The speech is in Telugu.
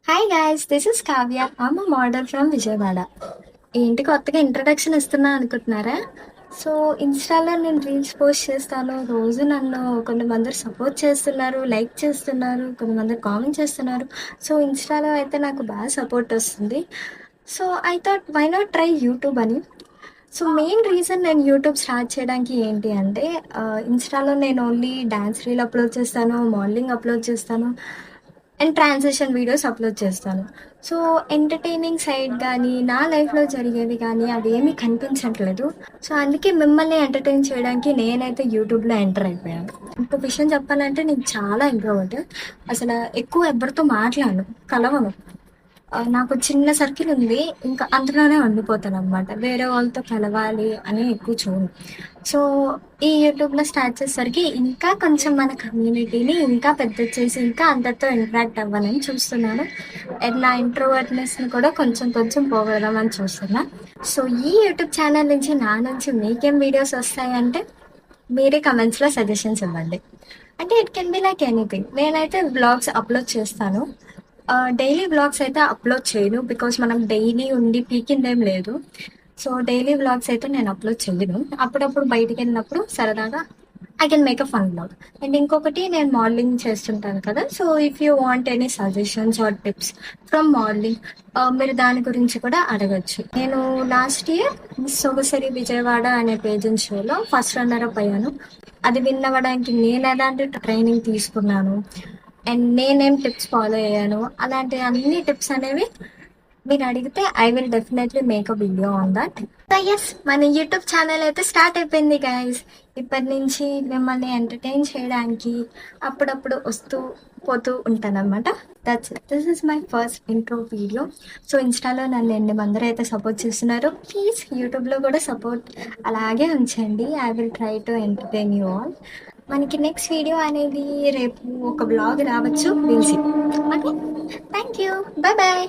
Hi guys, this is Kavya. I'm a model from Vijayawada. ఏంటి కొత్తగా ఇంట్రడక్షన్ ఇస్తున్నా అనుకుంటున్నారా? సో ఇన్స్టాలో నేను రీల్స్ పోస్ట్ చేస్తాను. రోజు నన్ను కొంతమంది సపోర్ట్ చేస్తున్నారు, లైక్ చేస్తున్నారు, కొంతమంది కామెంట్ చేస్తున్నారు. సో ఇన్స్టాలో అయితే నాకు బాగా సపోర్ట్ వస్తుంది. So I thought why not try YouTube అని. సో మెయిన్ రీజన్ నేను యూట్యూబ్ స్టార్ట్ చేయడానికి ఏంటి అంటే, ఇన్స్టాలో నేను ఓన్లీ డ్యాన్స్ రీల్ అప్లోడ్ చేస్తాను, మోడలింగ్ అప్లోడ్ చేస్తాను అండ్ ట్రాన్సాక్షన్ వీడియోస్ అప్లోడ్ చేస్తాను. సో ఎంటర్టైనింగ్ సైడ్ కానీ, నా లైఫ్లో జరిగేవి కానీ అవి ఏమీ కనిపించట్లేదు. సో అందుకే మిమ్మల్ని ఎంటర్టైన్ చేయడానికి నేనైతే యూట్యూబ్లో ఎంటర్ అయిపోయాను. ఇంకో విషయం చెప్పాలంటే నేను చాలా ఇంట్రోవర్ట్. అసలు ఎక్కువ ఎవరితో మాట్లాడను, కలవను. నాకు చిన్న సర్కిల్ ఉంది. ఇంకా అందులోనే ఉండిపోతాననమాట. వేరే వాళ్ళతో కలవాలి అని ఎక్కువ చూడను. సో, ఈ యూట్యూబ్‌లో స్టార్ట్ చేసేసరికి ఇంకా కొంచెం మన కమ్యూనిటీని ఇంకా పెద్దది చేసి, ఇంకా అందరితో ఇంటరాక్ట్ అవ్వాలని చూస్తున్నాను. అండ్ నా ఇంట్రోవర్ట్‌నెస్‌ని కూడా కొంచెం కొంచెం పోగొడదామని చూస్తున్నా. సో, ఈ యూట్యూబ్ ఛానల్ నుంచి నా నుంచి మీకేం వీడియోస్ వస్తాయంటే, మీరే కమెంట్స్‌లో సజెషన్స్ ఇవ్వండి. అంటే it can be like anything. నేనైతే వ్లాగ్స్ అప్‌లోడ్ చేస్తాను. డైలీ వ్లాగ్స్ అయితే అప్లోడ్ చేయను. బికాస్ మనం డైలీ ఉండి పీకిందేం లేదు. సో డైలీ వ్లాగ్స్ అయితే నేను అప్లోడ్ చేయను. అప్పుడప్పుడు బయటికి వెళ్ళినప్పుడు సరదాగా I can make a fun vlog. And ఇంకొకటి, నేను మోడలింగ్ చేస్తుంటాను కదా. So if you want any suggestions or tips from modelling, మీరు దాని గురించి కూడా అడగచ్చు. నేను last year Miss Sogasari Vijayawada అనే పేజెంట్ షోలో ఫస్ట్ రన్నర్ అప్ అయ్యాను. అది విన్ అవ్వడానికి నేను ఎలాంటి ట్రైనింగ్ తీసుకున్నాను అండ్ నేనేం టిప్స్ ఫాలో అయ్యాను, అలాంటి అన్ని టిప్స్ అనేవి మీరు అడిగితే I will definitely make a video on that. So yes, మన యూట్యూబ్ ఛానల్ అయితే స్టార్ట్ అయిపోయింది గైస్. ఇప్పటి నుంచి మిమ్మల్ని ఎంటర్టైన్ చేయడానికి అప్పుడప్పుడు వస్తూ పోతూ ఉంటానన్నమాట. This is my first intro video. So ఇన్స్టాలో నన్ను ఎన్ని మంది అయితే సపోర్ట్ చేస్తున్నారు, ప్లీజ్ యూట్యూబ్లో కూడా సపోర్ట్ అలాగే ఉంచండి. I will try to entertain you all. మనకి నెక్స్ట్ వీడియో అనేది రేపు ఒక బ్లాగ్ రావచ్చు, will see. Okay, thank you, bye bye.